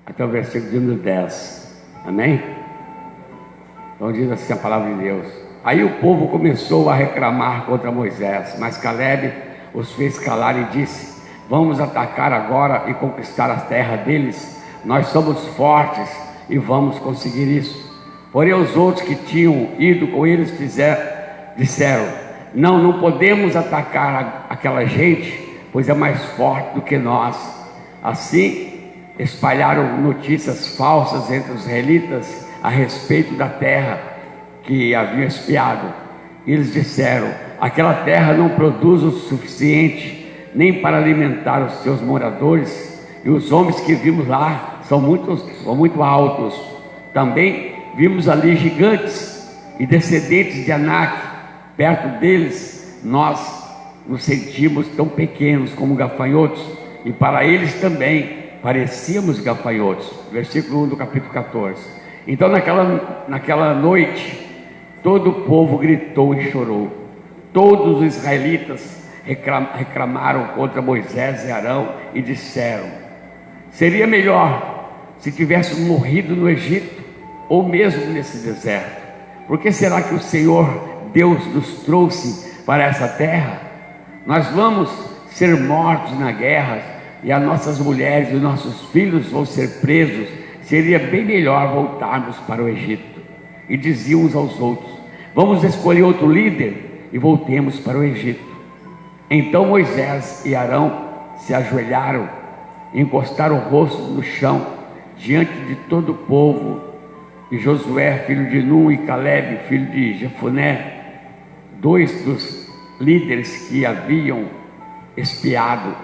até o versículo de número 10. Amém? Então diz assim a palavra de Deus: aí o povo começou a reclamar contra Moisés, mas Caleb os fez calar e disse: vamos atacar agora e conquistar a terra deles. Nós somos fortes e vamos conseguir isso. Porém os outros que tinham ido com eles disseram: não podemos atacar aquela gente, pois é mais forte do que nós. Assim espalharam notícias falsas entre os israelitas a respeito da terra que haviam espiado. Eles disseram: aquela terra não produz o suficiente nem para alimentar os seus moradores, e os homens que vimos lá são muito altos. Também vimos ali gigantes e descendentes de Anak. Perto deles nós nos sentimos tão pequenos como gafanhotos, e para eles também parecíamos gafanhotos. Versículo 1 do capítulo 14. Então naquela noite todo o povo gritou e chorou. Todos os israelitas reclamaram contra Moisés e Arão e disseram: seria melhor se tivéssemos morrido no Egito ou mesmo nesse deserto. Por que será que o Senhor Deus nos trouxe para essa terra? Nós vamos ser mortos na guerra, e as nossas mulheres e os nossos filhos vão ser presos. Seria bem melhor voltarmos para o Egito. E diziam uns aos outros: vamos escolher outro líder e voltemos para o Egito. Então Moisés e Arão se ajoelharam e encostaram o rosto no chão diante de todo o povo. E Josué, filho de Nun, e Caleb, filho de Jefoné, dois dos líderes que haviam espionado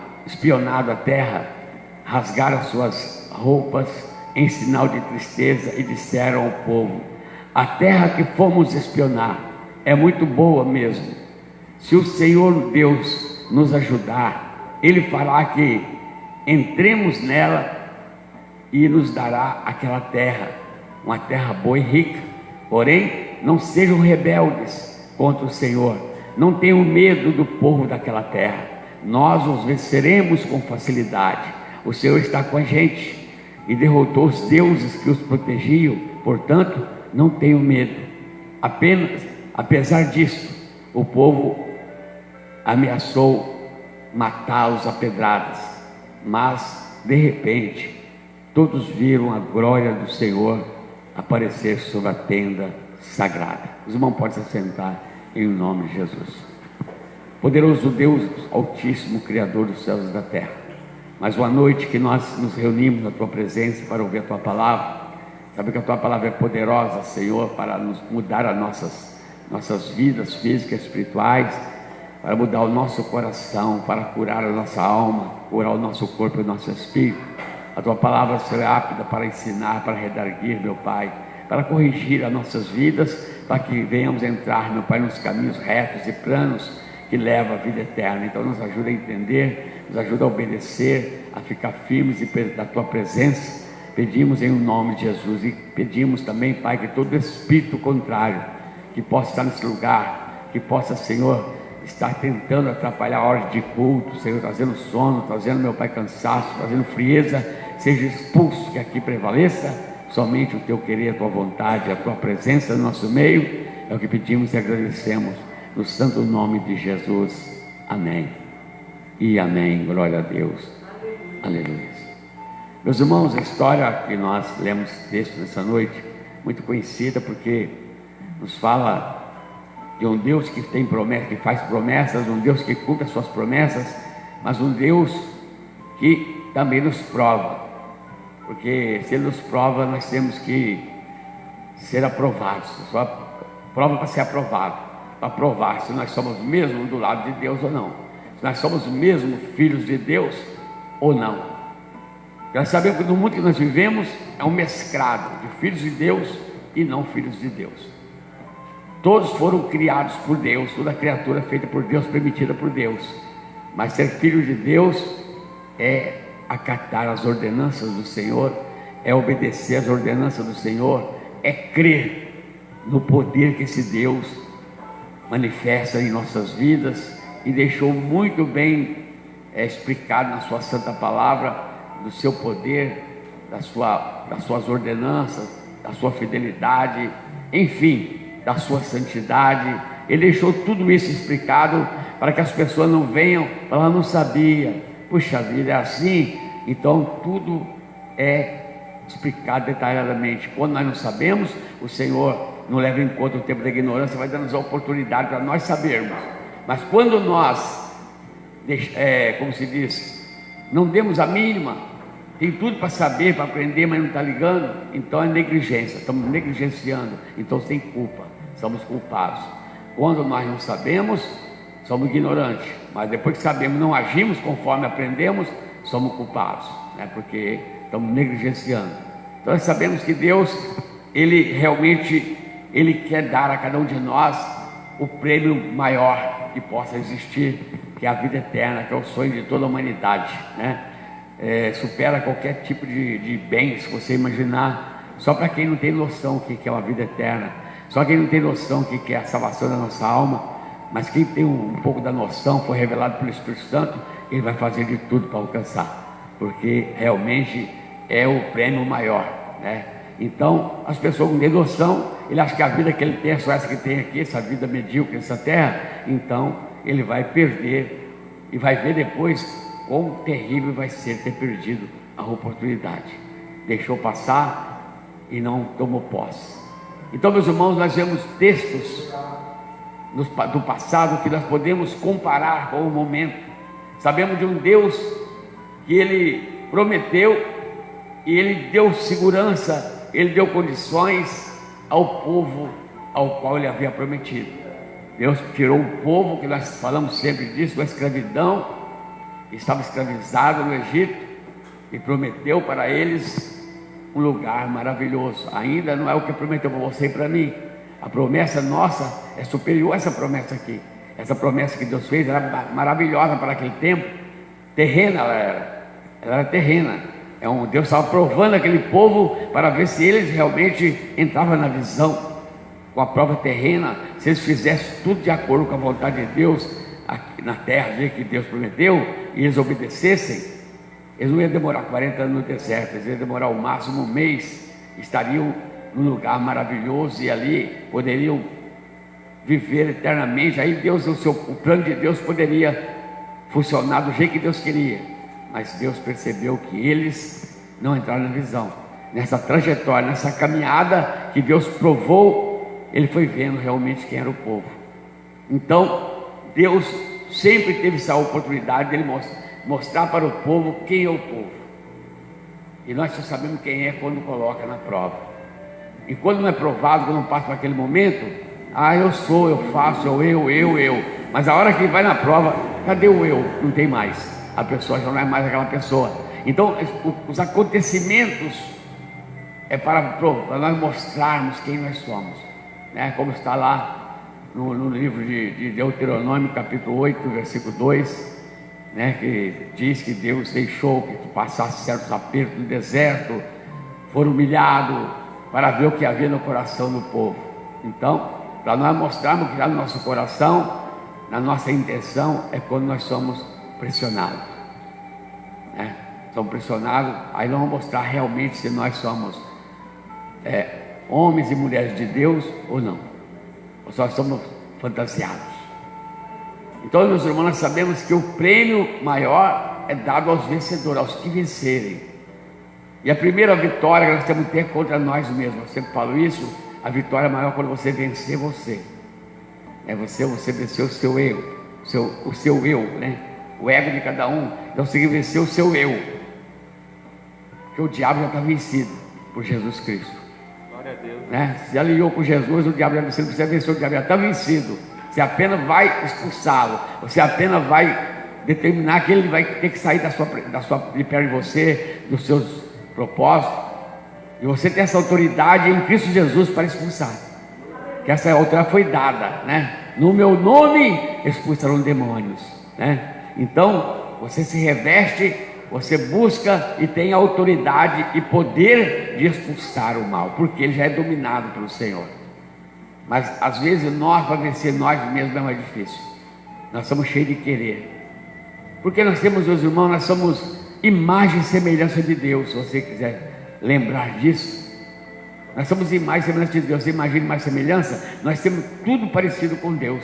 a terra, rasgaram suas roupas em sinal de tristeza e disseram ao povo: a terra que fomos espionar é muito boa mesmo. Se o Senhor Deus nos ajudar, Ele fará que entremos nela e nos dará aquela terra, uma terra boa e rica. Porém, não sejam rebeldes contra o Senhor, não tenham medo do povo daquela terra. Nós os venceremos com facilidade. O Senhor está com a gente e derrotou os deuses que os protegiam. Portanto, não tenham medo. Apesar disso, o povo ameaçou matá-los a pedradas. Mas, de repente, todos viram a glória do Senhor aparecer sobre a tenda sagrada. Os irmãos podem se sentar em nome de Jesus. Poderoso Deus Altíssimo, Criador dos céus e da terra, mais uma noite que nós nos reunimos na Tua presença para ouvir a Tua palavra. Sabe que a Tua palavra é poderosa, Senhor, para nos mudar as nossas vidas físicas e espirituais, para mudar o nosso coração, para curar a nossa alma, curar o nosso corpo e o nosso espírito. A Tua palavra será apta para ensinar, para redarguir, meu Pai, para corrigir as nossas vidas, para que venhamos entrar, meu Pai, nos caminhos retos e planos que levam à vida eterna. Então nos ajuda a entender, nos ajuda a obedecer, a ficar firmes da Tua presença. Pedimos em nome de Jesus, e pedimos também, Pai, que todo espírito contrário que possa estar nesse lugar, que possa, Senhor, estar tentando atrapalhar a hora de culto, Senhor, trazendo sono, trazendo, meu Pai, cansaço, trazendo frieza, seja expulso, que aqui prevaleça somente o Teu querer, a Tua vontade, a Tua presença no nosso meio. É o que pedimos e agradecemos no santo nome de Jesus. Amém e amém. Glória a Deus. Aleluia. Meus irmãos, a história que nós lemos texto nessa noite, muito conhecida, porque nos fala de um Deus que tem promessas, que faz promessas, um Deus que cumpre as suas promessas, mas um Deus que também nos prova, porque se Ele nos prova, nós temos que ser aprovados. Só prova para ser aprovado, para provar se nós somos mesmo do lado de Deus ou não, se nós somos mesmo filhos de Deus ou não. Nós sabemos que no mundo que nós vivemos é um mesclado de filhos de Deus e não filhos de Deus. Todos foram criados por Deus, toda criatura feita por Deus, permitida por Deus. Mas ser filho de Deus é acatar as ordenanças do Senhor, é obedecer às ordenanças do Senhor, é crer no poder que esse Deus manifesta em nossas vidas, e deixou muito bem explicado na sua santa palavra, do seu poder das suas ordenanças, da sua fidelidade, enfim, da sua santidade. Ele deixou tudo isso explicado para que as pessoas não venham falar, não sabia, puxa vida, é assim. Então tudo é explicado detalhadamente. Quando nós não sabemos, o Senhor não leva em conta o tempo da ignorância, vai dando a oportunidade para nós sabermos. Mas quando nós, como se diz, não demos a mínima, tem tudo para saber, para aprender, mas não está ligando, então é negligência, estamos negligenciando, então sem culpa, somos culpados. Quando nós não sabemos, somos ignorantes, mas depois que sabemos, não agimos conforme aprendemos, somos culpados, né? Porque estamos negligenciando. Então nós sabemos que Deus, Ele realmente, Ele quer dar a cada um de nós o prêmio maior que possa existir, que é a vida eterna, que é o sonho de toda a humanidade, né? Supera qualquer tipo de bens que você imaginar, só para quem não tem noção o que é uma vida eterna, só quem não tem noção o que é a salvação da nossa alma, mas quem tem um pouco da noção, foi revelado pelo Espírito Santo, ele vai fazer de tudo para alcançar, porque realmente é o prêmio maior, né? Então, as pessoas não têm noção, ele acha que a vida que ele tem é só essa que tem aqui, essa vida medíocre nessa terra, então ele vai perder e vai ver depois quão terrível vai ser ter perdido a oportunidade. Deixou passar e não tomou posse. Então, meus irmãos, nós vemos textos do passado que nós podemos comparar com o momento. Sabemos de um Deus que Ele prometeu e Ele deu segurança, Ele deu condições ao povo ao qual Ele havia prometido. Deus tirou o povo, que nós falamos sempre disso, da escravidão, que estava escravizado no Egito, e prometeu para eles um lugar maravilhoso. Ainda não é o que prometeu para você e para mim. A promessa nossa é superior a essa promessa aqui. Essa promessa que Deus fez era maravilhosa para aquele tempo. Terrena ela era terrena. Deus estava provando aquele povo para ver se eles realmente entravam na visão. Com a prova terrena, se eles fizessem tudo de acordo com a vontade de Deus aqui na terra, que Deus prometeu, e eles obedecessem, eles não iam demorar 40 anos no deserto, eles iam demorar ao máximo um mês, estariam num lugar maravilhoso e ali poderiam viver eternamente. Aí Deus, o plano de Deus poderia funcionar do jeito que Deus queria, mas Deus percebeu que eles não entraram na visão. Nessa trajetória, nessa caminhada que Deus provou, Ele foi vendo realmente quem era o povo. Então Deus sempre teve essa oportunidade de Ele mostrar para o povo quem é o povo, e nós só sabemos quem é quando coloca na prova. E quando não é provado, quando não passa para aquele momento, eu sou, eu faço, eu. Mas a hora que vai na prova, cadê o eu? Não tem mais. A pessoa já não é mais aquela pessoa. Então, os acontecimentos é para nós mostrarmos quem nós somos, né? Como está lá no livro de Deuteronômio, capítulo 8, versículo 2, né? Que diz que Deus deixou que passasse certos apertos no deserto, foram humilhados para ver o que havia no coração do povo. Então, para nós mostrarmos que está no nosso coração, na nossa intenção, é quando nós somos pressionados, né? Somos pressionados, aí nós vamos mostrar realmente se nós somos homens e mulheres de Deus ou não, ou só somos fantasiados. Então, meus irmãos, nós sabemos que o prêmio maior é dado aos vencedores, aos que vencerem. E a primeira vitória que nós temos que ter é contra nós mesmos. Eu sempre falo isso. A vitória maior é quando você vencer você. Você venceu o seu eu, o seu eu, né? O ego de cada um. Então você venceu o seu eu, porque o diabo já está vencido por Jesus Cristo. Glória a Deus, né? Se aliou com Jesus, o diabo já venceu. Você venceu, o diabo já está vencido. Você apenas vai expulsá-lo. Você apenas vai determinar que ele vai ter que sair de perto de você, dos seus propósitos. E você tem essa autoridade em Cristo Jesus para expulsar. Que essa autoridade foi dada, né? No meu nome expulsarão demônios, né? Então você se reveste, você busca e tem autoridade e poder de expulsar o mal, porque ele já é dominado pelo Senhor. Mas às vezes nós, para vencer nós mesmos, é mais difícil. Nós somos cheios de querer, porque nós temos, meus irmãos, nós somos imagem e semelhança de Deus. Se você quiser lembrar disso. Nós somos imagem e semelhança de Deus. Você imagina mais semelhança? Nós temos tudo parecido com Deus.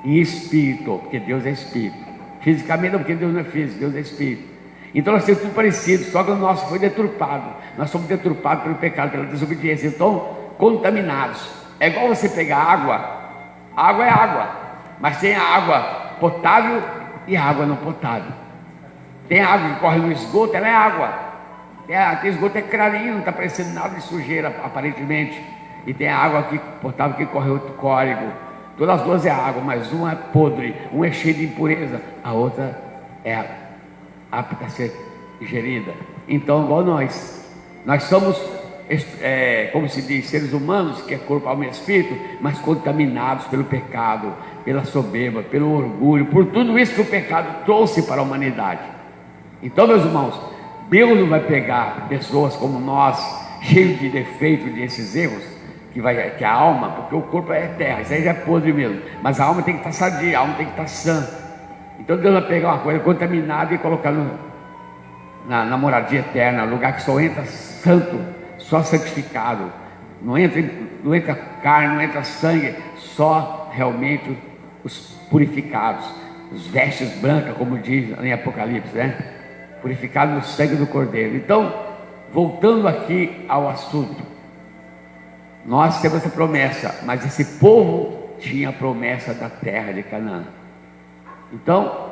Em espírito, porque Deus é espírito. Fisicamente não, porque Deus não é físico, Deus é espírito. Então nós temos tudo parecido, só que o nosso foi deturpado. Nós somos deturpados pelo pecado, pela desobediência. Então, contaminados. É igual você pegar água. Água é água, mas tem a água potável e a água não potável. Tem a água que corre no esgoto, ela é água. Tem esgoto é clarinho, não está parecendo nada de sujeira aparentemente. E tem a água aqui potável que corre outro córrego. Todas as duas é água, mas uma é podre, uma é cheia de impureza, a outra é apta a ser ingerida. Então, igual nós somos, como se diz, seres humanos, que é corpo, alma e espírito, mas contaminados pelo pecado, pela soberba, pelo orgulho, por tudo isso que o pecado trouxe para a humanidade. Então, meus irmãos, Deus não vai pegar pessoas como nós, cheios de defeitos, desses erros, que a alma, porque o corpo é terra, isso aí já é podre mesmo, mas a alma tem que estar sadia, a alma tem que estar sã. Então Deus vai pegar uma coisa contaminada e colocar na moradia eterna, lugar que só entra santo, só santificado, não entra carne, não entra sangue, só realmente os purificados, os vestes brancas, como diz em Apocalipse, né? Purificado no sangue do Cordeiro. Então, voltando aqui ao assunto, nós temos essa promessa, mas esse povo tinha a promessa da terra de Canaã. Então,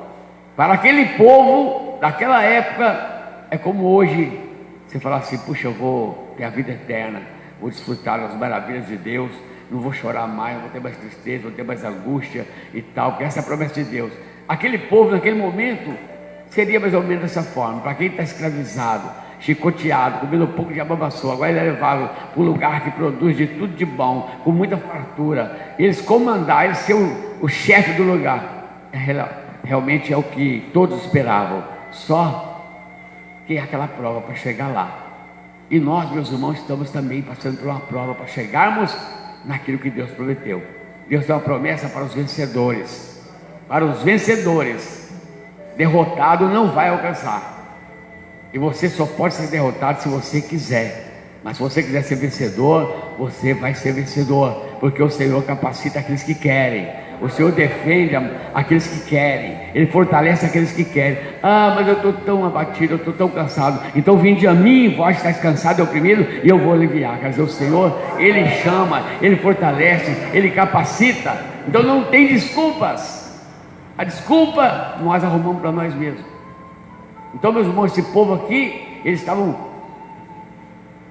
para aquele povo daquela época, é como hoje você falar assim: puxa, eu vou ter a vida eterna, vou desfrutar das maravilhas de Deus, não vou chorar mais, não vou ter mais tristeza, não vou ter mais angústia e tal, porque essa é a promessa de Deus. Aquele povo naquele momento seria mais ou menos dessa forma. Para quem está escravizado, chicoteado, comendo um pouco de ababaçou, agora ele é levado para um lugar que produz de tudo de bom, com muita fartura, eles comandar, eles ser o chefe do lugar, realmente é o que todos esperavam. Só que é aquela prova para chegar lá. E nós, meus irmãos, estamos também passando por uma prova para chegarmos naquilo que Deus prometeu. Deus dá uma promessa para os vencedores. Para os vencedores, derrotado não vai alcançar. E você só pode ser derrotado se você quiser. Mas se você quiser ser vencedor, você vai ser vencedor, porque o Senhor capacita aqueles que querem. O Senhor defende aqueles que querem. Ele fortalece aqueles que querem. Ah, mas eu estou tão abatido, eu estou tão cansado. Então vinde a mim, vós estáis cansado e oprimido, e eu vou aliviar. Quer dizer, o Senhor, Ele chama, Ele fortalece, Ele capacita. Então não tem desculpas. A desculpa nós arrumamos para nós mesmos. Então, meus irmãos, esse povo aqui, eles estavam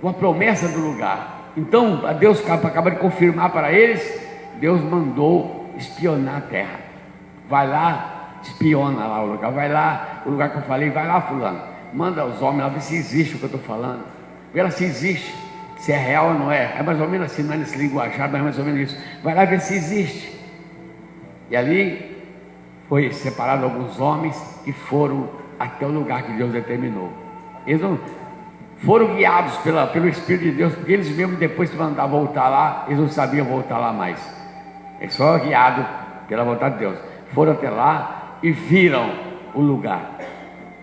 com a promessa do lugar. Então, a Deus acaba de confirmar para eles. Deus mandou espionar a terra. Vai lá, espiona lá o lugar. Vai lá, o lugar que eu falei, vai lá, fulano. Manda os homens lá ver se existe o que eu estou falando. Vê lá se existe, se é real ou não é. É mais ou menos assim, não é nesse linguajar, mas é mais ou menos isso. Vai lá ver se existe. E ali foi separado alguns homens que foram até o lugar que Deus determinou. Eles não foram guiados pelo Espírito de Deus, porque eles mesmos, depois de mandar voltar lá, eles não sabiam voltar lá mais. Eles foram guiados pela vontade de Deus. Foram até lá e viram o lugar.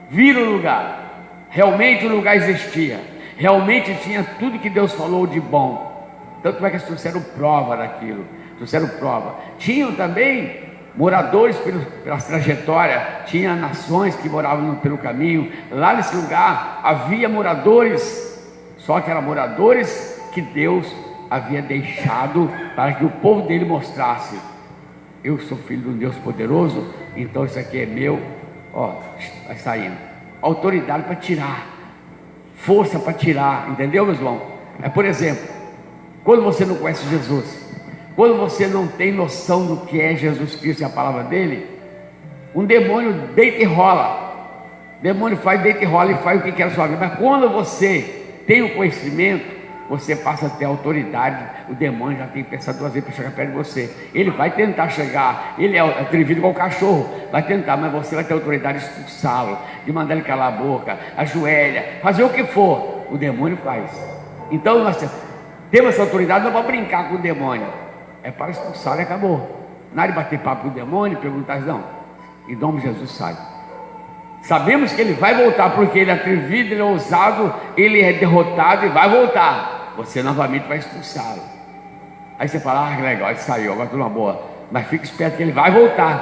Viram o lugar. Realmente o lugar existia. Realmente tinha tudo que Deus falou de bom. Tanto é que eles trouxeram prova daquilo. Trouxeram prova. Tinham também moradores pelas trajetórias, tinha nações que moravam pelo caminho. Lá nesse lugar havia moradores, só que eram moradores que Deus havia deixado para que o povo dele mostrasse: eu sou filho de um Deus poderoso, então isso aqui é meu. Ó, vai saindo autoridade para tirar, força para tirar, entendeu, meus irmãos? Por exemplo, quando você não conhece Jesus, quando você não tem noção do que é Jesus Cristo e a palavra dele, um demônio deita e rola. Demônio faz, deita e rola e faz o que quer na sua vida. Mas quando você tem o conhecimento, você passa a ter autoridade. O demônio já tem que pensar duas vezes para chegar perto de você. Ele vai tentar chegar, ele é atrevido igual o cachorro, vai tentar, mas você vai ter autoridade de expulsá-lo, de mandar ele calar a boca, ajoelha, fazer o que for. O demônio faz. Então nós temos essa autoridade não para brincar com o demônio, é para expulsar e acabou. Nada de bater papo com o demônio e perguntar: não, em nome de Jesus sai. Sabemos que ele vai voltar, porque ele é atrevido, ele é ousado, ele é derrotado e vai voltar. Você novamente vai expulsá-lo. Aí você fala, ah, que legal, ele saiu, agora tudo uma boa. Mas fique esperto que ele vai voltar.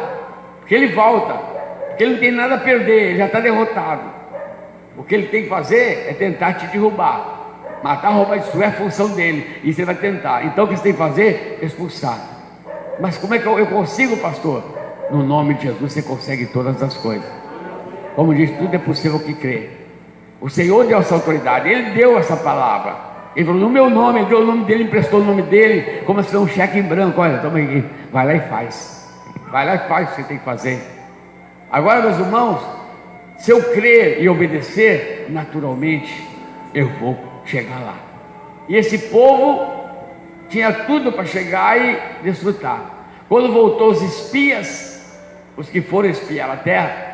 Porque ele volta. Porque ele não tem nada a perder, ele já está derrotado. O que ele tem que fazer é tentar te derrubar. Matar, roubar, destruir é a função dele. E você vai tentar. Então o que você tem que fazer é expulsar. Mas como é que eu consigo, pastor? No nome de Jesus você consegue todas as coisas. Como diz, tudo é possível que crê. O Senhor deu essa autoridade, Ele deu essa palavra. Ele falou, no meu nome, Ele deu o nome dEle, emprestou o nome dEle, como se fosse um cheque em branco. Olha, toma aqui, vai lá e faz. Vai lá e faz o que você tem que fazer. Agora, meus irmãos, se eu crer e obedecer, naturalmente, eu vou chegar lá. E esse povo tinha tudo para chegar e desfrutar. Quando voltou os espias, os que foram espiar a terra,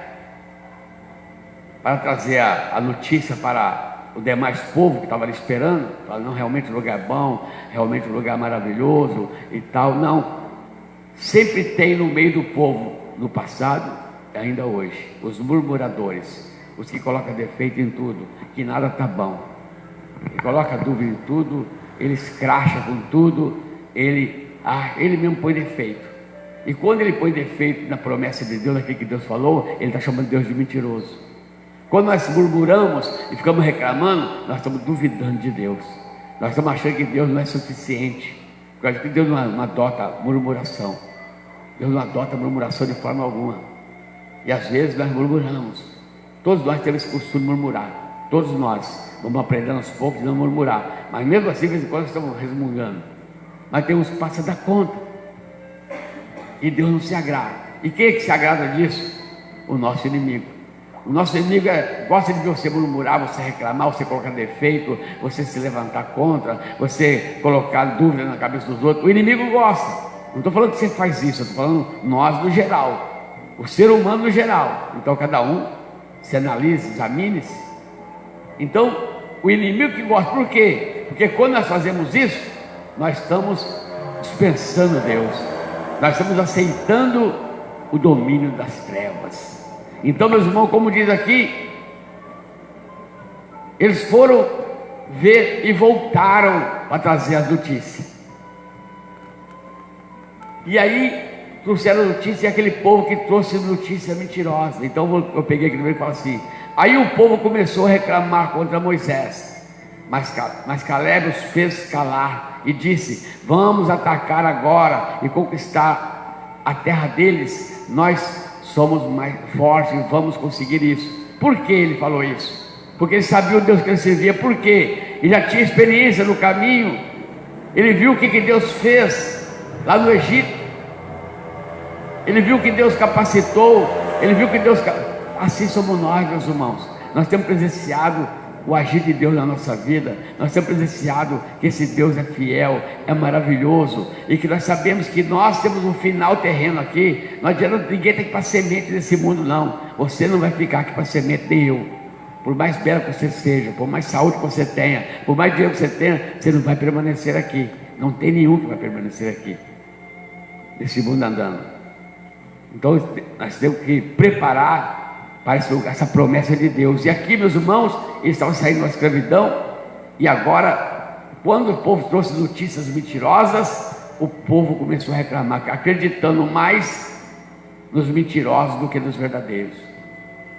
para trazer a notícia para o demais povo que estava ali esperando, falando, não, realmente o lugar é bom, realmente o lugar é maravilhoso e tal. Não, sempre tem no meio do povo, no passado e ainda hoje, os murmuradores, os que colocam defeito em tudo, que nada está bom, ele coloca dúvida em tudo, ele escracha com tudo, ele mesmo põe defeito. E quando ele põe defeito na promessa de Deus, naquilo que Deus falou, ele está chamando Deus de mentiroso. Quando nós murmuramos e ficamos reclamando, nós estamos duvidando de Deus. Nós estamos achando que Deus não é suficiente. Eu acho que Deus não adota murmuração. Deus não adota murmuração de forma alguma. E às vezes nós murmuramos. Todos nós temos esse costume de murmurar. Todos nós vamos aprendendo aos poucos a não murmurar. Mas mesmo assim, de vez em quando, nós estamos resmungando. Mas tem uns que passam da conta. E Deus não se agrada. E quem é que se agrada disso? O nosso inimigo. O nosso inimigo gosta de você murmurar, você reclamar, você colocar defeito, você se levantar contra, você colocar dúvida na cabeça dos outros. O inimigo gosta. Não estou falando que você faz isso, eu estou falando nós no geral, o ser humano no geral. Então cada um se analise, examine-se. Então o inimigo que gosta, por quê? Porque quando nós fazemos isso, nós estamos dispensando Deus, nós estamos aceitando o domínio das trevas. Então, meus irmãos, como diz aqui, eles foram ver e voltaram para trazer as notícias. E aí trouxeram notícia, e aquele povo que trouxe notícia mentirosa. Então eu peguei aqui no meio e falo assim: aí o povo começou a reclamar contra Moisés, mas Caleb os fez calar e disse: vamos atacar agora e conquistar a terra deles. Nós somos mais fortes e vamos conseguir isso. Por que ele falou isso? Porque ele sabia o Deus que ele servia. Por quê? Ele já tinha experiência no caminho. Ele viu o que Deus fez lá no Egito. Ele viu que Deus capacitou. Ele viu que Deus... Assim somos nós, meus irmãos. Nós temos presenciado o agir de Deus na nossa vida. Nós temos presenciado que esse Deus é fiel, é maravilhoso, e que nós sabemos que nós temos um final terreno aqui. Não adianta ninguém ter que ir para semente desse mundo, não. Você não vai ficar aqui para semente, nem eu. Por mais belo que você seja, por mais saúde que você tenha, por mais dinheiro que você tenha, você não vai permanecer aqui. Não tem nenhum que vai permanecer aqui nesse mundo andando. Então nós temos que preparar para esse lugar, essa promessa de Deus. E aqui, meus irmãos, eles estavam saindo da escravidão. E agora, quando o povo trouxe notícias mentirosas, o povo começou a reclamar, acreditando mais nos mentirosos do que nos verdadeiros.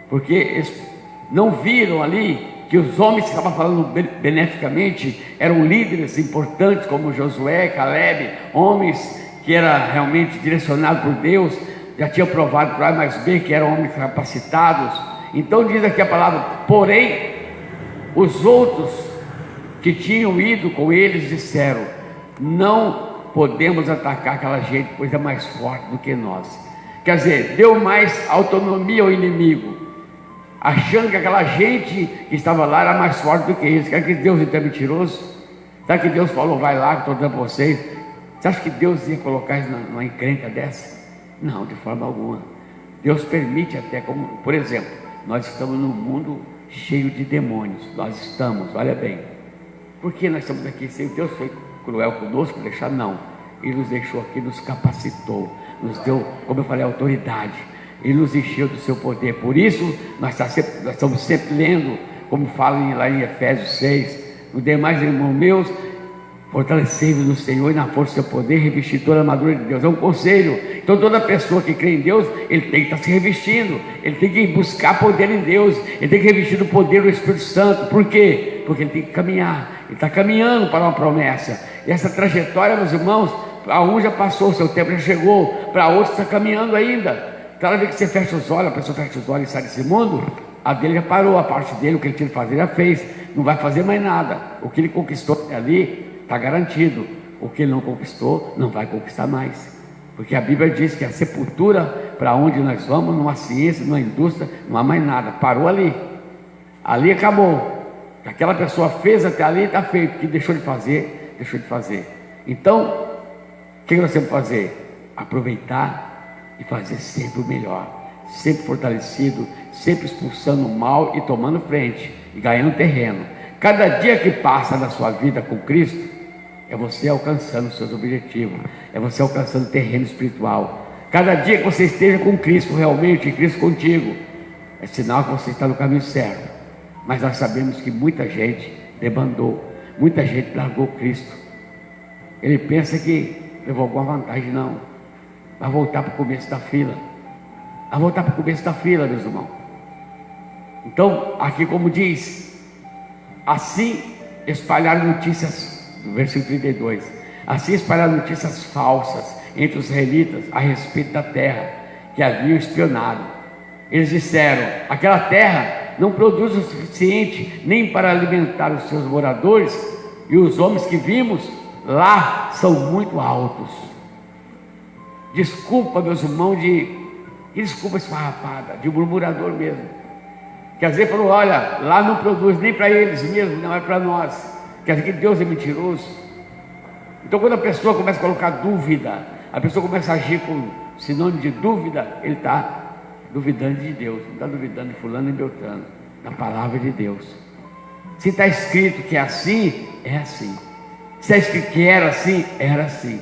Porque eles não viram ali que os homens que estavam falando beneficamente eram líderes importantes, como Josué, Caleb, homens que eram realmente direcionados por Deus, já tinha provado por A mais B que eram homens capacitados. Então diz aqui a palavra: porém, os outros que tinham ido com eles disseram: não podemos atacar aquela gente, pois é mais forte do que nós. Quer dizer, deu mais autonomia ao inimigo, achando que aquela gente que estava lá era mais forte do que eles. Quer que Deus então é mentiroso? Será que Deus falou: vai lá que estou dando para vocês? Você acha que Deus ia colocar isso numa encrenca dessa? Não, de forma alguma. Deus permite até, como, por exemplo, nós estamos num mundo cheio de demônios. Nós estamos, olha bem. Por que nós estamos aqui? Se Deus foi cruel conosco, deixar? Não. Ele nos deixou aqui, nos capacitou, nos deu, como eu falei, autoridade. Ele nos encheu do seu poder. Por isso, nós estamos sempre lendo, como fala lá em Efésios 6, no demais, irmãos meus, fortalecei-vos no Senhor e na força do seu poder, revestir toda a armadura de Deus. É um conselho. Então toda pessoa que crê em Deus, ele tem que estar se revestindo, ele tem que buscar poder em Deus, ele tem que revestir do poder do Espírito Santo. Por quê? Porque ele tem que caminhar, ele está caminhando para uma promessa. E essa trajetória, meus irmãos, para um já passou, o seu tempo já chegou, para outro está caminhando ainda. Cada vez que você fecha os olhos, a pessoa fecha os olhos e sai desse mundo, a dele já parou, a parte dele, o que ele tinha que fazer já fez, não vai fazer mais nada. O que ele conquistou ali está garantido, o que ele não conquistou não vai conquistar mais, porque a Bíblia diz que a sepultura, para onde nós vamos, numa ciência, numa indústria, não há mais nada, parou ali, ali acabou. O que aquela pessoa fez até ali está feito, o que deixou de fazer, deixou de fazer. Então, o que nós temos que fazer? Aproveitar e fazer sempre o melhor, sempre fortalecido, sempre expulsando o mal e tomando frente e ganhando terreno. Cada dia que passa na sua vida com Cristo, é você alcançando os seus objetivos, é você alcançando terreno espiritual. Cada dia que você esteja com Cristo realmente, Cristo contigo, é sinal que você está no caminho certo. Mas nós sabemos que muita gente debandou, muita gente largou Cristo. Ele pensa que levou alguma vantagem, não. Vai voltar para o começo da fila. Vai voltar para o começo da fila, meus irmãos. Então, aqui como diz, assim espalharam notícias, no versículo 32, assim espalharam notícias falsas entre os israelitas a respeito da terra que haviam espionado. Eles disseram: aquela terra não produz o suficiente nem para alimentar os seus moradores, e os homens que vimos lá são muito altos. Desculpa, meus irmãos, desculpa esfarrapada, de murmurador mesmo. Quer dizer, falou: olha, lá não produz nem para eles mesmo, não é para nós. Quer dizer que Deus é mentiroso. Então, quando a pessoa começa a colocar dúvida, a pessoa começa a agir com sinônimo de dúvida, ele está duvidando de Deus, não está duvidando de fulano e beltrano, da palavra de Deus. Se está escrito que é assim, é assim. Se está escrito que era assim, era assim.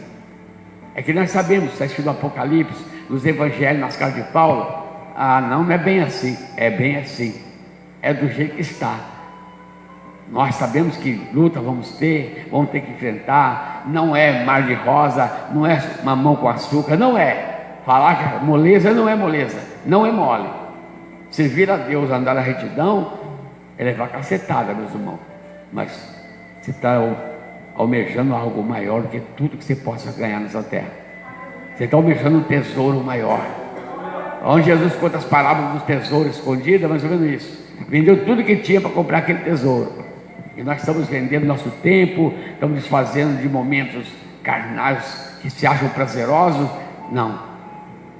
É que nós sabemos, está escrito no Apocalipse, nos Evangelhos, nas cartas de Paulo, não é bem assim, é bem assim, é do jeito que está. Nós sabemos que luta vamos ter que enfrentar, não é mar de rosa, não é mamão com açúcar, não é. Falar que é moleza não é moleza, não é mole. Servir a Deus, andar na retidão, é levar cacetada, meus irmãos. Mas você está almejando algo maior do que tudo que você possa ganhar nessa terra. Você está almejando um tesouro maior. Onde Jesus conta as parábolas do tesouro escondido, é mais ou menos isso. Vendeu tudo que tinha para comprar aquele tesouro. E nós estamos vendendo nosso tempo, estamos desfazendo de momentos carnais que se acham prazerosos. Não,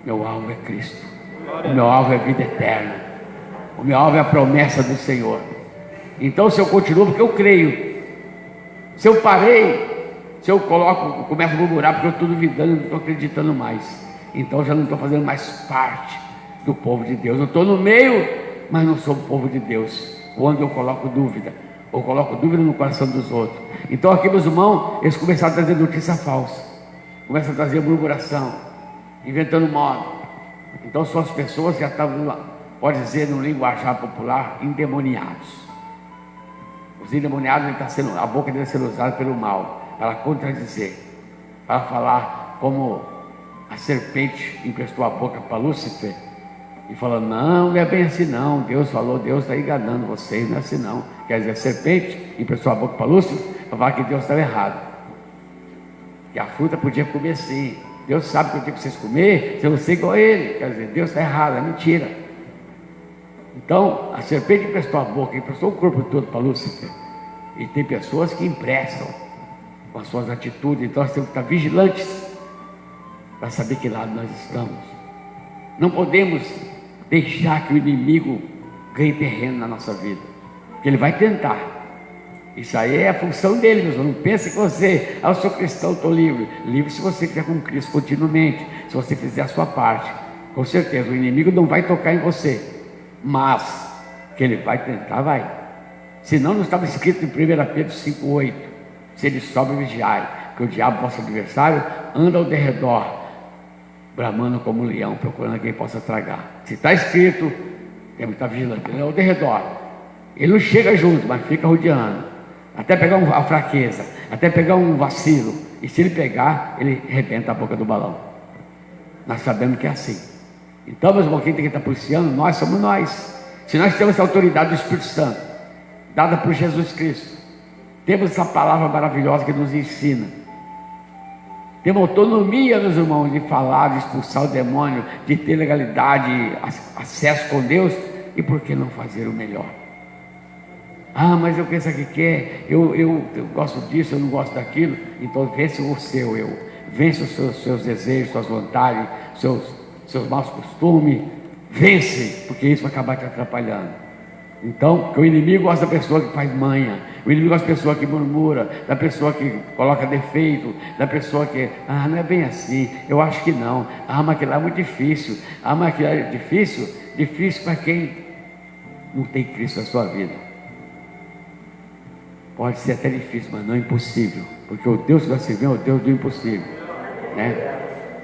meu alvo é Cristo, o meu alvo é a vida eterna, o meu alvo é a promessa do Senhor. Então, se eu continuo, porque eu creio. Se eu parei, se eu começo a murmurar porque eu estou duvidando, não estou acreditando mais, então já não estou fazendo mais parte do povo de Deus. Eu estou no meio, mas não sou o povo de Deus. Quando eu coloco dúvida, ou coloco dúvida no coração dos outros. Então aqui, meus irmãos, eles começaram a trazer notícia falsa, começam a trazer murmuração, inventando moda. Então são as pessoas que já estavam, pode dizer no linguajar popular, endemoniados. Os endemoniados, a boca dele está sendo usada pelo mal, para contradizer, para falar como a serpente emprestou a boca para Lúcifer e falou: não é bem assim não, Deus falou, Deus está enganando vocês, não é assim não. Quer dizer, a serpente emprestou a boca para Lúcifer para falar que Deus estava errado, que a fruta podia comer sim. Deus sabe que o dia que vocês comer, você não ser igual a ele. Quer dizer, Deus está errado, é mentira. Então a serpente emprestou a boca, emprestou o corpo todo para Lúcifer. E tem pessoas que emprestam com as suas atitudes. Então nós temos que estar vigilantes para saber que lado nós estamos. Não podemos deixar que o inimigo ganhe terreno na nossa vida, porque ele vai tentar. Isso aí é a função dele, meu irmão. Não pense que você, eu sou cristão, estou livre. Livre se você estiver com Cristo continuamente, se você fizer a sua parte. Com certeza, o inimigo não vai tocar em você, mas que ele vai tentar, vai. Senão não estava escrito em 1 Pedro 5,8: se ele sobe, vigiai, que o diabo, vosso adversário, anda ao derredor, bramando como um leão, procurando quem possa tragar. Se está escrito, temos que estar vigilante. Ele é ao redor. Ele não chega junto, mas fica rodeando, até pegar a fraqueza, até pegar um vacilo. E se ele pegar, ele arrebenta a boca do balão. Nós sabemos que é assim. Então, meus irmãos, quem tem que estar policiando, nós somos nós. Se nós temos essa autoridade do Espírito Santo, dada por Jesus Cristo, temos essa palavra maravilhosa que nos ensina, temos autonomia, meus irmãos, de falar, de expulsar o demônio, de ter legalidade, acesso com Deus, e por que não fazer o melhor? Ah, mas eu penso que quer, eu gosto disso, eu não gosto daquilo. Então vence o seu eu, vence os seus desejos, suas vontades, seus maus costumes, vence, porque isso vai acabar te atrapalhando. Então, o inimigo gosta da pessoa que faz manha, o inimigo gosta da pessoa que murmura, da pessoa que coloca defeito, da pessoa que, não é bem assim, eu acho que não, mas aquilo é muito difícil, mas aquilo é difícil, difícil para quem não tem Cristo na sua vida. Pode ser até difícil, mas não é impossível, porque o Deus que vai servir é o Deus do impossível, né?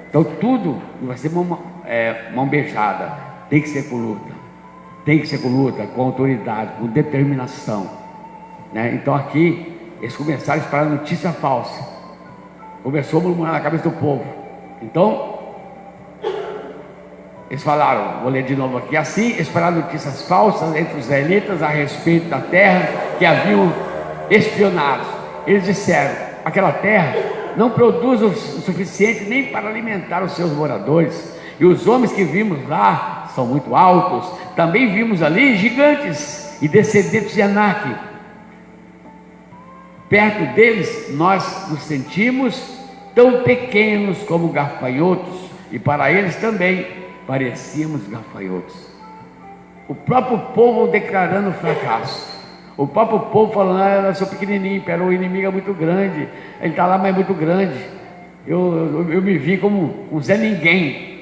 Então tudo vai ser mão beijada, tem que ser com luta. Tem que ser com luta, com autoridade, com determinação, né? Então aqui, eles começaram a espalhar notícia falsa. Começou a murmurar na cabeça do povo. Então, eles falaram, vou ler de novo aqui. Assim, espalharam notícias falsas entre os israelitas a respeito da terra que haviam espionado. Eles disseram, aquela terra não produz o suficiente nem para alimentar os seus moradores. E os homens que vimos lá são muito altos. Também vimos ali gigantes e descendentes de Anak. Perto deles nós nos sentimos tão pequenos como gafanhotos, e para eles também parecíamos gafanhotos. O próprio povo declarando fracasso, o próprio povo falando, eu sou pequenininho, o inimigo é muito grande, ele está lá, mas é muito grande. Eu me vi como um Zé Ninguém.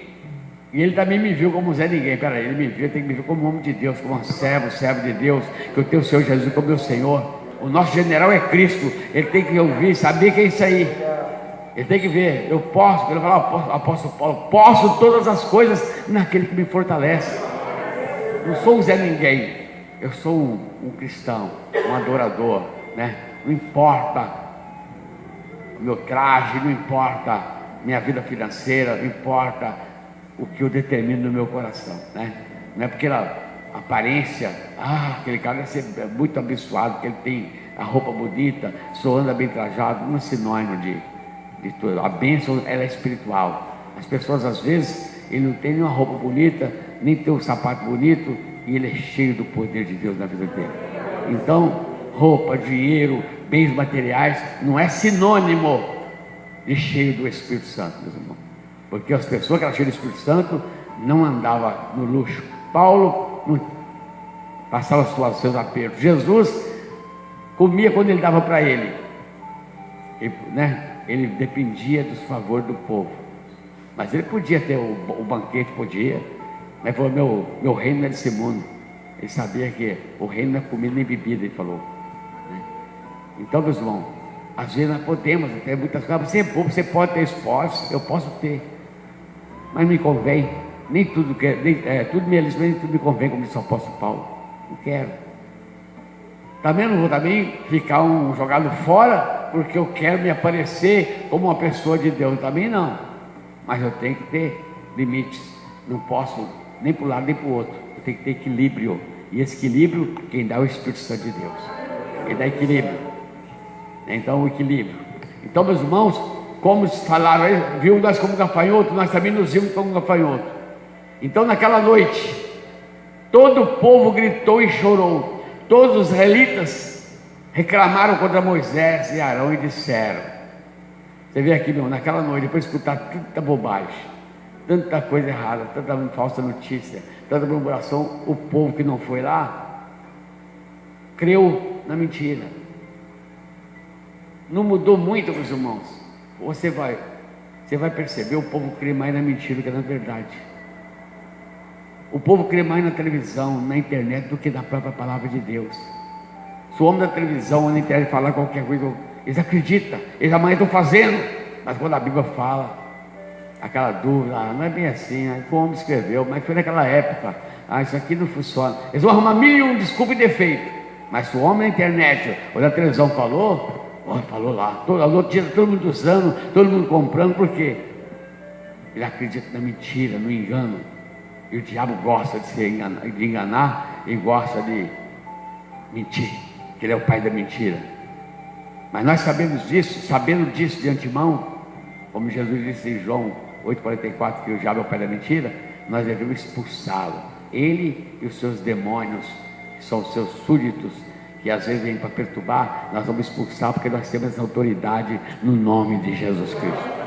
E ele também me viu como Zé Ninguém. Peraí, ele me viu, tem que me ver como homem de Deus, como um servo de Deus, que eu tenho o Senhor Jesus como meu Senhor. O nosso general é Cristo. Ele tem que ouvir, saber que é isso aí. Ele tem que ver, eu posso. Ele fala, apóstolo Paulo, posso todas as coisas naquele que me fortalece. Não sou um Zé Ninguém, eu sou um cristão, um adorador, né? Não importa o meu traje, não importa minha vida financeira, não importa o que eu determino no meu coração, né? Não é porque a aparência, aquele cara deve ser muito abençoado, porque ele tem a roupa bonita, só anda bem trajado, não é sinônimo de tudo. A bênção, ela é espiritual. As pessoas às vezes, ele não tem nenhuma roupa bonita, nem tem um sapato bonito, e ele é cheio do poder de Deus na vida dele. Então, roupa, dinheiro, bens materiais, não é sinônimo de cheio do Espírito Santo, meus irmãos. Porque as pessoas que eram cheias do Espírito Santo não andavam no luxo. Paulo não passava seus apertos. Jesus comia quando ele dava para ele, né? Ele dependia dos favores do povo. Mas ele podia ter o banquete, podia. Mas falou, meu reino não é desse mundo. Ele sabia que o reino não é comida nem bebida, ele falou, né? Então, meus irmãos, às vezes nós podemos ter muitas coisas. Você é povo, você pode ter esposa, eu posso ter, mas me convém, nem tudo tudo me alista, nem tudo me convém, como disse o apóstolo Paulo. Não quero. Também não vou ficar jogado fora, porque eu quero me aparecer como uma pessoa de Deus. Também não. Mas eu tenho que ter limites. Não posso nem para um lado nem para o outro. Eu tenho que ter equilíbrio. E esse equilíbrio, quem dá é o Espírito Santo de Deus. Ele dá equilíbrio. Então, o equilíbrio. Então, meus irmãos, como falaram, viu nós como gafanhoto, nós também nos vimos como gafanhoto. Então, naquela noite, todo o povo gritou e chorou. Todos os israelitas reclamaram contra Moisés e Arão e disseram. Você vê aqui, meu, naquela noite, depois de escutar tanta bobagem, tanta coisa errada, tanta falsa notícia, tanta murmuração, o povo que não foi lá creu na mentira. Não mudou muito, meus irmãos. Você vai perceber, o povo crê mais na mentira do que na verdade. O povo crê mais na televisão, na internet, do que na própria palavra de Deus. Se o homem da televisão ou na internet falar qualquer coisa, eles acreditam, eles amanhã estão fazendo. Mas quando a Bíblia fala, aquela dúvida, não é bem assim, o homem escreveu, mas foi naquela época, isso aqui não funciona. Eles vão arrumar mil e um desculpa e defeito, mas se o homem na internet ou na televisão falou, falou lá, todo mundo usando, todo mundo comprando, por quê? Ele acredita na mentira, no engano, e o diabo gosta de enganar e gosta de mentir, que ele é o pai da mentira. Mas nós sabemos disso, sabendo disso de antemão, como Jesus disse em João 8,44, que o diabo é o pai da mentira, nós devemos expulsá-lo, ele e os seus demônios, que são os seus súditos, que às vezes vêm para perturbar, nós vamos expulsar, porque nós temos essa autoridade no nome de Jesus Cristo.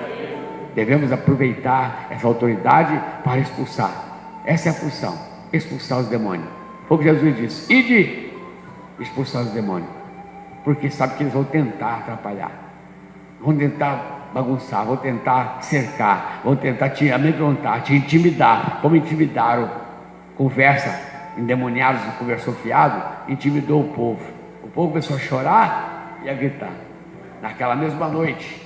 Devemos aproveitar essa autoridade para expulsar. Essa é a função, expulsar os demônios. Foi o que Jesus disse: ide expulsar os demônios, porque sabe que eles vão tentar atrapalhar, vão tentar bagunçar, vão tentar cercar, vão tentar te amedrontar, te intimidar, como intimidaram. Conversa endemoniados, conversou fiado, intimidou o povo. O povo começou a chorar e a gritar naquela mesma noite,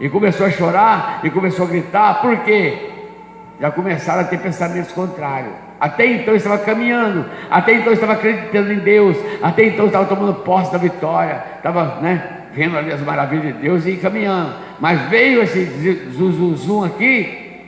e começou a chorar e começou a gritar. Por quê? Já começaram a ter pensamentos contrários. Até então estava caminhando, até então estava acreditando em Deus, até então estava tomando posse da vitória, estava, vendo ali as maravilhas de Deus e caminhando. Mas veio esse zuzuzum aqui,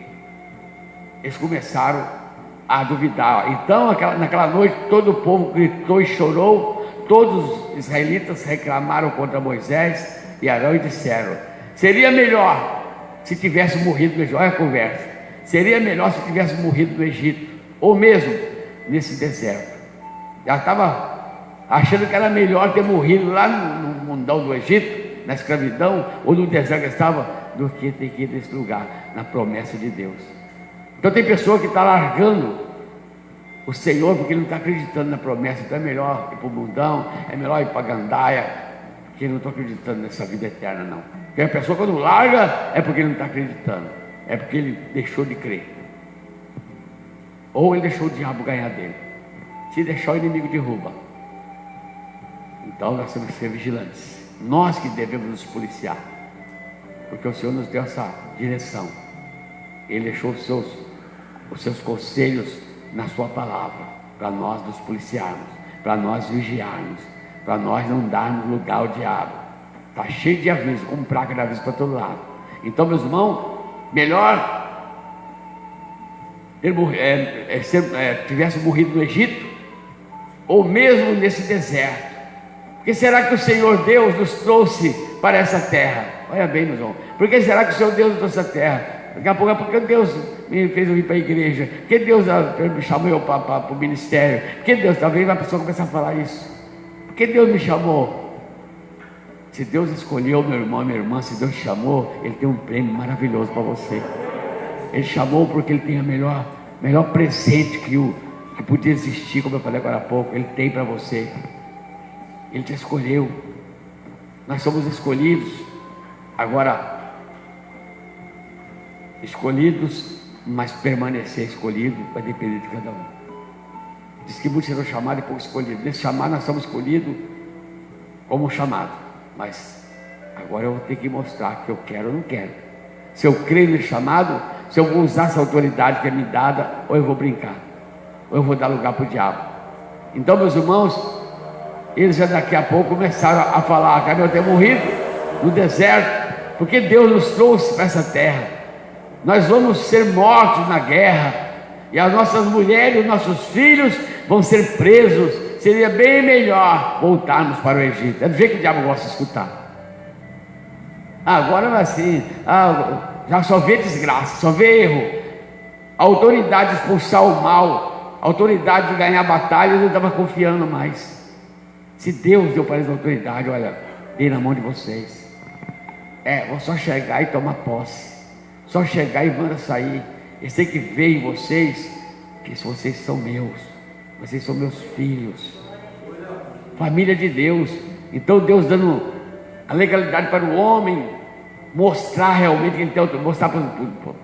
eles começaram a duvidar. Então naquela noite todo o povo gritou e chorou. Todos os israelitas reclamaram contra Moisés e Arão e disseram: seria melhor se tivesse morrido no Egito. Olha a conversa: seria melhor se tivesse morrido no Egito, ou mesmo nesse deserto. Já estava achando que era melhor ter morrido lá no mundão do Egito, na escravidão, ou no deserto que estava, do que ter que ir nesse lugar, na promessa de Deus. Então tem pessoa que está largando o Senhor porque ele não está acreditando na promessa. Então é melhor ir para o mundão, é melhor ir para a gandaia, porque não estou acreditando nessa vida eterna, não. Porque a pessoa, quando larga, é porque ele não está acreditando, é porque ele deixou de crer, ou ele deixou o diabo ganhar dele. Se deixar, o inimigo derruba. Então nós temos que ser vigilantes, nós que devemos nos policiar, porque o Senhor nos deu essa direção. Ele deixou os seus conselhos na sua palavra, para nós nos policiarmos, para nós vigiarmos, para nós não darmos lugar ao diabo. Está cheio de aviso, como praga de aviso para todo lado. Então, meus irmãos, melhor tivesse morrido no Egito, ou mesmo nesse deserto. Porque será que o Senhor Deus nos trouxe para essa terra? Olha bem, meus irmãos, por que será que o Senhor Deus nos trouxe essa terra? Daqui a pouco é porque Deus me fez eu vir para a igreja, porque Deus me chamou eu para o ministério, porque Deus, talvez a pessoa começar a falar isso, porque Deus me chamou. Se Deus escolheu, meu irmão, minha irmã, se Deus te chamou, Ele tem um prêmio maravilhoso para você. Ele chamou porque Ele tem a melhor presente que podia existir, como eu falei agora há pouco. Ele tem para você. Ele te escolheu. Nós somos escolhidos. Agora, escolhidos, mas permanecer escolhido vai depender de cada um. Diz que muitos serão chamados e pouco escolhidos. Nesse chamado nós somos escolhidos como chamado, mas agora eu vou ter que mostrar que eu quero ou não quero. Se eu creio no chamado, se eu vou usar essa autoridade que é me dada, ou eu vou brincar, ou eu vou dar lugar para o diabo. Então, meus irmãos, eles já daqui a pouco começaram a falar: cadê eu ter morrido no deserto? Porque Deus nos trouxe para essa terra. Nós vamos ser mortos na guerra, e as nossas mulheres, os nossos filhos vão ser presos. Seria bem melhor voltarmos para o Egito. É do jeito que o diabo gosta de escutar. Agora é assim, já só vê desgraça, só vê erro. A autoridade de expulsar o mal, a autoridade de ganhar batalhas, eu não estava confiando mais. Se Deus deu para eles a autoridade, olha, dei na mão de vocês. Vou só chegar e tomar posse. Só chegar e manda sair. Eu sei que veio em vocês, que vocês são meus, vocês são meus filhos, família de Deus. Então Deus dando a legalidade para o homem mostrar realmente que ele tem, mostrar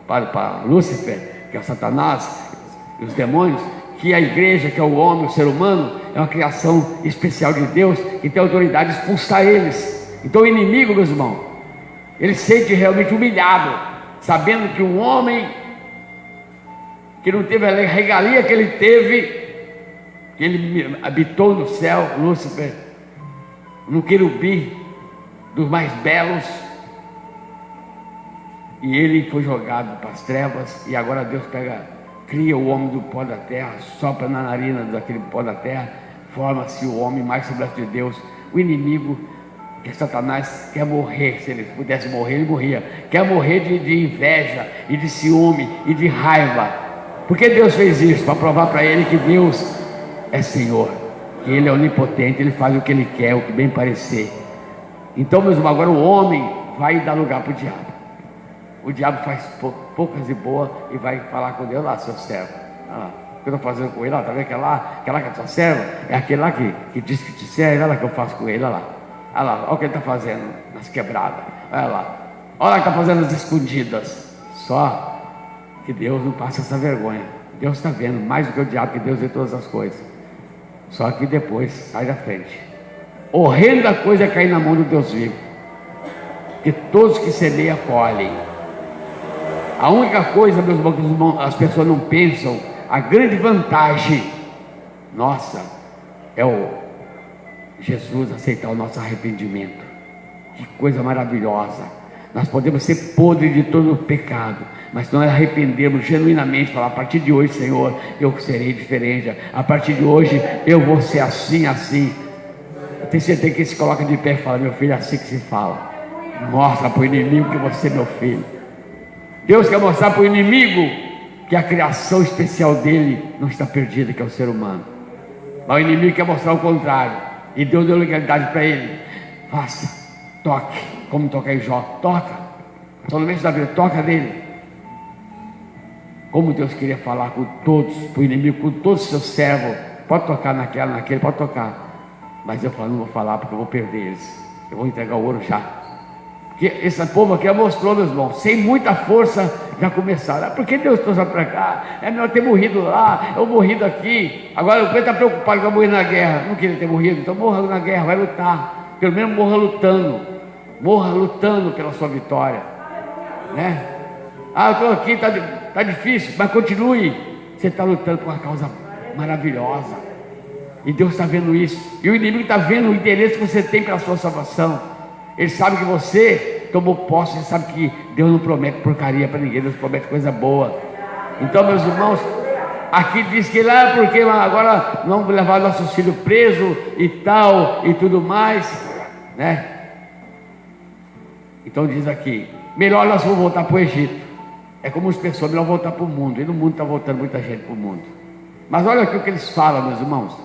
para Lúcifer, que é o Satanás, e os demônios, que a igreja, que é o homem, o ser humano, é uma criação especial de Deus, que tem autoridade de expulsar eles. Então o inimigo, meus irmãos, ele se sente realmente humilhado, sabendo que um homem que não teve a regalia que ele teve, que ele habitou no céu, Lúcifer, no querubim dos mais belos, e ele foi jogado para as trevas, e agora Deus cria o homem do pó da terra, sopra na narina daquele pó da terra, forma-se o homem mais semelhante de Deus. O inimigo, que Satanás, quer morrer. Se ele pudesse morrer, ele morria. Quer morrer de inveja e de ciúme e de raiva. Por que Deus fez isso? Para provar para ele que Deus é Senhor, que Ele é onipotente, Ele faz o que Ele quer, o que bem parecer. Então, meus irmãos, agora o homem vai dar lugar para o diabo. O diabo faz poucas e boas e vai falar com Deus: lá, seu servo, olha lá, o que eu estou fazendo com ele, ó, tá vendo aquela que é a sua serva? É aquele lá que diz que te serve, olha lá o que eu faço com ele, olha lá. Olha o que ele está fazendo nas quebradas, olha lá o que está fazendo nas escondidas. Só que Deus não passa essa vergonha. Deus está vendo mais do que o diabo, que Deus vê todas as coisas. Só que depois sai da frente. Horrenda coisa é cair na mão do Deus vivo, que todos que semeiam colhem. A única coisa, meus irmãos, as pessoas não pensam, a grande vantagem nossa é o Jesus aceitar o nosso arrependimento. Que coisa maravilhosa! Nós podemos ser podres de todo o pecado, mas se nós arrependermos genuinamente, falar: a partir de hoje, Senhor, eu serei diferente, a partir de hoje eu vou ser assim, assim. Eu tenho certeza que ele se coloca de pé e fala: meu filho, é assim que se fala. Mostra para o inimigo que você é meu filho. Deus quer mostrar para o inimigo que a criação especial dele não está perdida, que é o ser humano. Mas o inimigo quer mostrar o contrário, e Deus deu legalidade para ele: faça, toque, como toca em Jó, toca, somente da vida, toca nele. Como Deus queria falar com todos, para o inimigo, com todos os seus servos: pode tocar naquele, pode tocar. Mas eu falo: não vou falar, porque eu vou perder eles, eu vou entregar o ouro já. Que esse povo aqui mostrou, meus irmãos, sem muita força, já começaram: por que Deus trouxe para cá? É melhor ter morrido lá, eu morrido aqui. Agora o povo está preocupado que vai morrer na guerra. Não queria ter morrido, então morra na guerra, vai lutar. Pelo menos morra lutando pela sua vitória, né? Eu estou aqui, está difícil, mas continue. Você está lutando por uma causa maravilhosa, e Deus está vendo isso, e o inimigo está vendo o interesse que você tem pela sua salvação. Ele sabe que você tomou posse, ele sabe que Deus não promete porcaria para ninguém, Deus promete coisa boa. Então, meus irmãos, aqui diz que lá, porque agora vamos levar nossos filhos presos e tal, e tudo mais, né? Então diz aqui: melhor nós vamos voltar para o Egito. É como as pessoas, melhor voltar para o mundo, e no mundo está voltando muita gente para o mundo. Mas olha aqui o que eles falam, meus irmãos.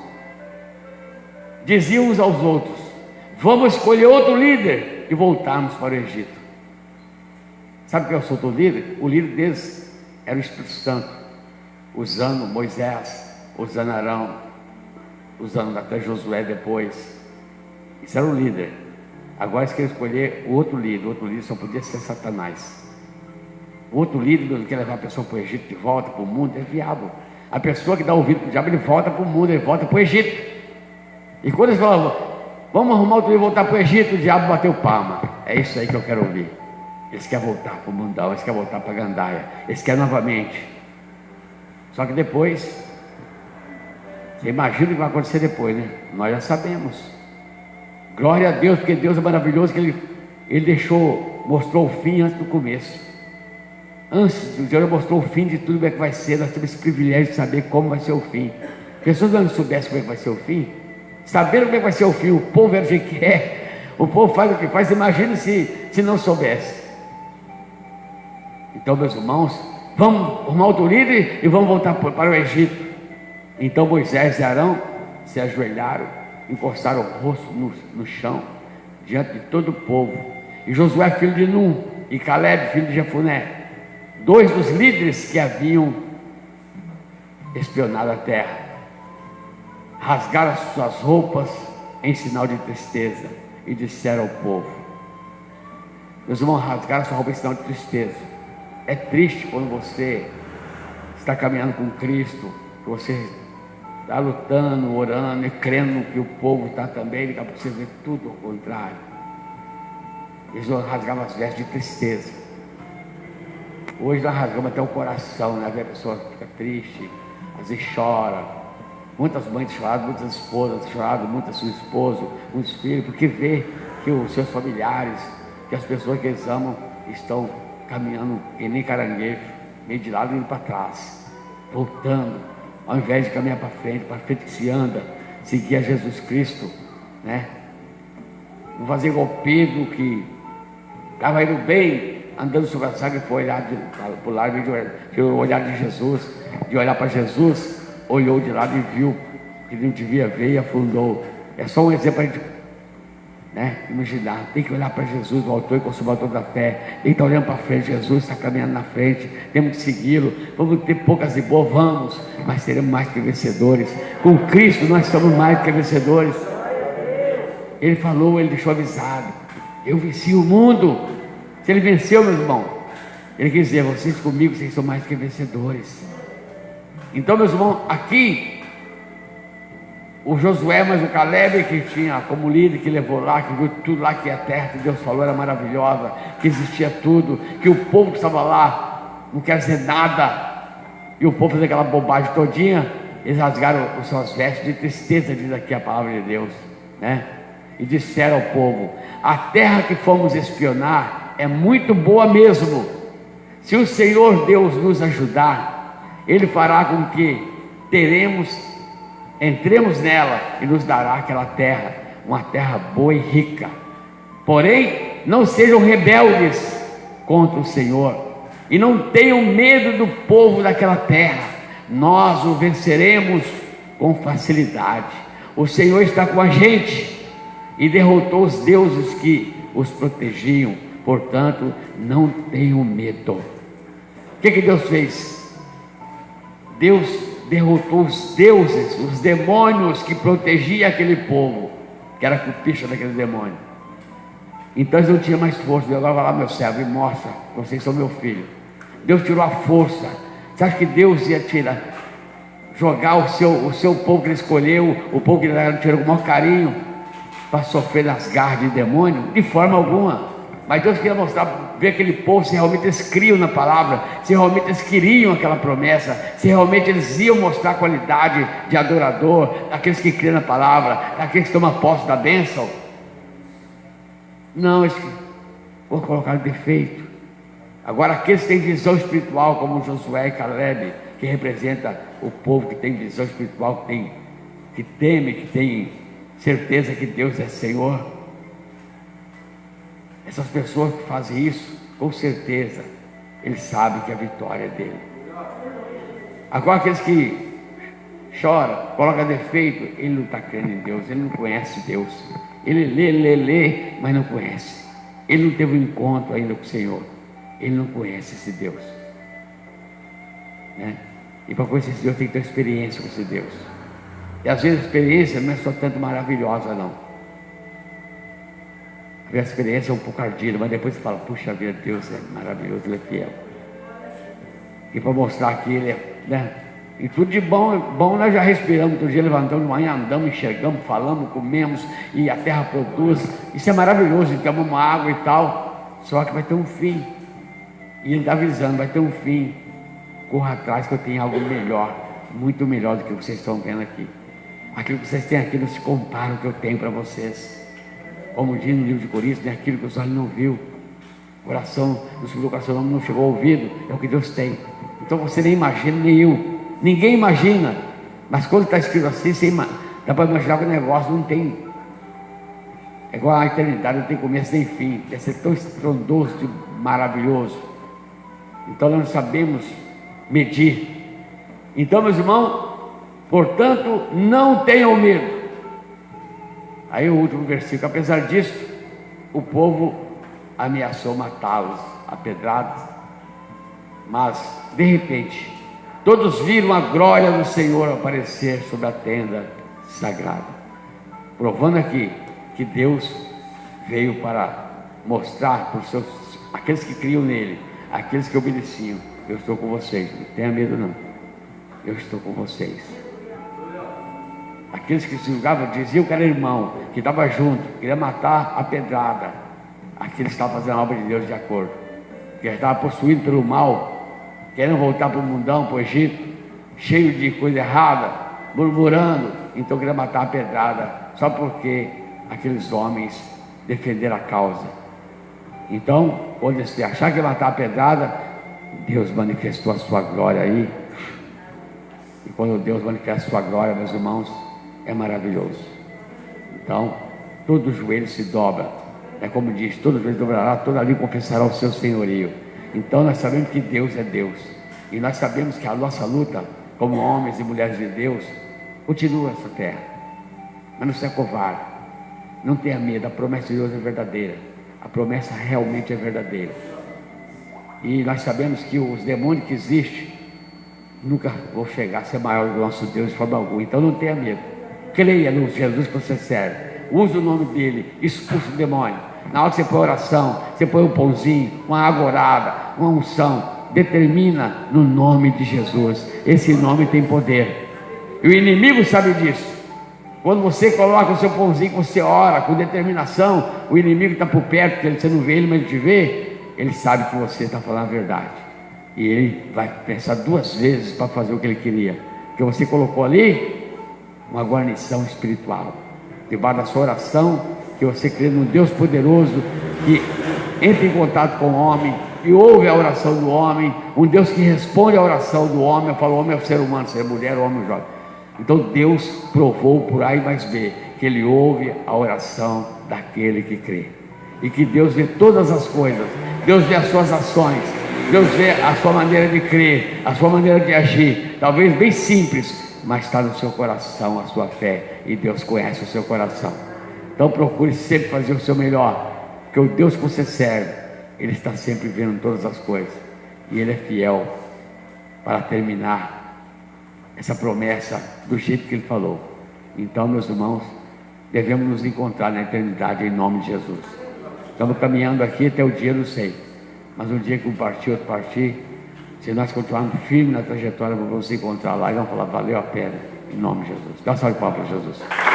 Diziam uns aos outros: vamos escolher outro líder e voltarmos para o Egito. Sabe o que é o outro líder? O líder deles era o Espírito Santo, usando Moisés, usando Arão, usando até Josué depois. Isso era o líder. Agora eles querem escolher outro líder. Outro líder só podia ser Satanás. O outro líder que quer levar a pessoa para o Egito de volta para o mundo é diabo. A pessoa que dá ouvido para o diabo, ele volta para o mundo, ele volta para o Egito. E quando eles falam: vamos arrumar outro líder e voltar para o Egito, o diabo bateu palma. É isso aí que eu quero ouvir. Eles querem voltar para o mundão, eles querem voltar para a gandaia, eles querem novamente. Só que depois, você imagina o que vai acontecer depois, né? Nós já sabemos. Glória a Deus, porque Deus é maravilhoso, que Ele mostrou o fim antes do começo. Antes, Deus já mostrou o fim de tudo, como é que vai ser. Nós temos esse privilégio de saber como vai ser o fim. Pessoas não soubessem como é que vai ser o fim, sabendo como é que vai ser o fim, o povo é o que quer, o povo faz o que faz. Imagina se não soubesse. Então, meus irmãos, vamos arrumar outro líder e vamos voltar para o Egito. Então Moisés e Arão se ajoelharam, encostaram o rosto no chão, diante de todo o povo. E Josué, filho de Num, e Caleb, filho de Jefuné, dois dos líderes que haviam espionado a terra, rasgaram as suas roupas em sinal de tristeza e disseram ao povo: meus irmãos, rasgaram a sua roupa em sinal de tristeza. É triste quando você está caminhando com Cristo, que você está lutando, orando e crendo que o povo está também, daqui a pouco você vê tudo ao contrário. Eles rasgavam as vestes de tristeza. Hoje nós rasgamos até o coração, né? A pessoa fica triste, às vezes chora. Muitas mães choraram, muitas esposas choraram, muitas seu esposo, muitos filhos, porque vê que os seus familiares, que as pessoas que eles amam, estão caminhando que nem caranguejo, meio de lado e indo para trás, voltando, ao invés de caminhar para frente que se anda, seguir a Jesus Cristo, né? Não fazer igual Pedro, que estava indo bem, andando sobre a água, e foi olhar para o lado, de olhar de Jesus, de olhar para Jesus, olhou de lado e viu que não devia ver e afundou. É só um exemplo para a gente, né, imaginar. Tem que olhar para Jesus, o autor e consumador da fé. Tem que estar olhando para frente. Jesus está caminhando na frente, temos que segui-lo. Vamos ter poucas e boas, vamos, mas seremos mais que vencedores. Com Cristo nós somos mais que vencedores. Ele falou, ele deixou avisado: eu venci o mundo. Se ele venceu, meu irmão, ele quer dizer: vocês comigo, vocês são mais que vencedores. Então, meus irmãos, aqui o Josué, mas o Caleb, que tinha como líder, que levou lá, que viu tudo lá, que a terra que Deus falou era maravilhosa, que existia tudo, que o povo que estava lá não quer dizer nada, e o povo fez aquela bobagem todinha. Eles rasgaram os seus vestes de tristeza, diz aqui a palavra de Deus, né? E disseram ao povo: a terra que fomos espionar é muito boa mesmo. Se o Senhor Deus nos ajudar, Ele fará com que entremos nela e nos dará aquela terra, uma terra boa e rica. Porém, não sejam rebeldes contra o Senhor e não tenham medo do povo daquela terra. Nós o venceremos com facilidade. O Senhor está com a gente e derrotou os deuses que os protegiam. Portanto, não tenham medo. O que Deus fez? Deus derrotou os deuses, os demônios que protegiam aquele povo, que era a cupicha daquele demônio. Então eles não tinham mais força. Deus: agora vai lá, meu servo, e mostra, vocês são meu filho. Deus tirou a força. Você acha que Deus ia jogar o seu povo que ele escolheu, o povo que ele tirou com o maior carinho, para sofrer nas garras de demônio? De forma alguma. Mas Deus queria mostrar, ver aquele povo, se realmente eles criam na palavra, se realmente eles queriam aquela promessa, se realmente eles iam mostrar a qualidade de adorador, daqueles que criam na palavra, daqueles que tomam posse da bênção. Não, eles vão colocar defeito. Agora, aqueles que têm visão espiritual, como Josué e Caleb, que representa o povo que tem visão espiritual, que teme, que tem certeza que Deus é Senhor. Essas pessoas que fazem isso, com certeza, eles sabem que a vitória é dele. Agora, aqueles que choram, colocam defeito, ele não está crendo em Deus, ele não conhece Deus. Ele lê, mas não conhece. Ele não teve um encontro ainda com o Senhor. Ele não conhece esse Deus, né? E para conhecer esse Deus tem que ter experiência com esse Deus. E às vezes a experiência não é só tanto maravilhosa, não. A experiência é um pouco ardida, mas depois você fala: puxa vida, Deus é maravilhoso, Ele é fiel. E para mostrar que Ele é, né? E tudo de bom nós já respiramos. Outro dia levantamos de manhã, andamos, enxergamos, falamos, comemos, e a terra produz. Isso é maravilhoso, e tomamos água e tal. Só que vai ter um fim. E Ele está avisando: vai ter um fim. Corra atrás, que eu tenho algo melhor, muito melhor do que vocês estão vendo aqui. Aquilo que vocês têm aqui não se compara ao que eu tenho para vocês. Como diz no livro de Coríntios, aquilo que os olhos não viu, o coração do coração não chegou ao ouvido, é o que Deus tem. Então você nem imagina, nem eu, ninguém imagina. Mas quando está escrito assim, dá para imaginar que o negócio não tem, é igual a eternidade, não tem começo nem fim. Deve ser tão estrondoso e maravilhoso. Então nós não sabemos medir. Então, meus irmãos, portanto, não tenham medo. Aí o último versículo: apesar disso, o povo ameaçou matá-los a pedradas, mas de repente todos viram a glória do Senhor aparecer sobre a tenda sagrada, provando aqui que Deus veio para mostrar para aqueles que criam nele, aqueles que obedeciam: eu estou com vocês, não tenha medo não, eu estou com vocês. Aqueles que se julgavam, diziam que era irmão, que estava junto, queria matar a pedrada, aqueles que estavam fazendo a obra de Deus de acordo. que já estava possuído pelo mal, querendo voltar para o mundão, para o Egito, cheio de coisa errada, murmurando, então queria matar a pedrada, só porque aqueles homens defenderam a causa. Então, quando eles acharam que ia matar a pedrada, Deus manifestou a sua glória aí. E quando Deus manifesta a sua glória, meus irmãos, é maravilhoso. Então, todo joelho se dobra. É como diz, todo joelho dobrará, toda língua confessará o seu senhorio. Então nós sabemos que Deus é Deus. E nós sabemos que a nossa luta, como homens e mulheres de Deus, continua nessa terra. Mas não seja covarde. Não tenha medo, a promessa de Deus é verdadeira. A promessa realmente é verdadeira. E nós sabemos que os demônios que existem nunca vão chegar a ser maior do que o nosso Deus de forma alguma. Então não tenha medo. Creia no Jesus que você serve. Use o nome dele, expulse o demônio. Na hora que você põe oração, você põe um pãozinho, uma agorada, uma unção. Determina no nome de Jesus. Esse nome tem poder. E o inimigo sabe disso. Quando você coloca o seu pãozinho, você ora com determinação, o inimigo está por perto, porque você não vê ele, mas ele te vê. Ele sabe que você está falando a verdade. E ele vai pensar 2 vezes para fazer o que ele queria. Porque você colocou ali uma guarnição espiritual. Debaixo da sua oração, que você crê num Deus poderoso, que entra em contato com o homem, e ouve a oração do homem, um Deus que responde a oração do homem. Eu falo, o homem é o ser humano, ser mulher, o homem é o jovem. Então Deus provou por A mais B, que Ele ouve a oração daquele que crê. E que Deus vê todas as coisas, Deus vê as suas ações, Deus vê a sua maneira de crer, a sua maneira de agir, talvez bem simples, mas está no seu coração a sua fé, e Deus conhece o seu coração. Então procure sempre fazer o seu melhor, porque o Deus que você serve, Ele está sempre vendo todas as coisas, e Ele é fiel para terminar essa promessa do jeito que Ele falou. Então, meus irmãos, devemos nos encontrar na eternidade em nome de Jesus. Estamos caminhando aqui até o dia, não sei, mas um dia que um partir, outro partir, se nós continuarmos firmes na trajetória, vamos nos encontrar lá e vamos falar, valeu a pena, em nome de Jesus. Dá uma salva de palmas para Jesus.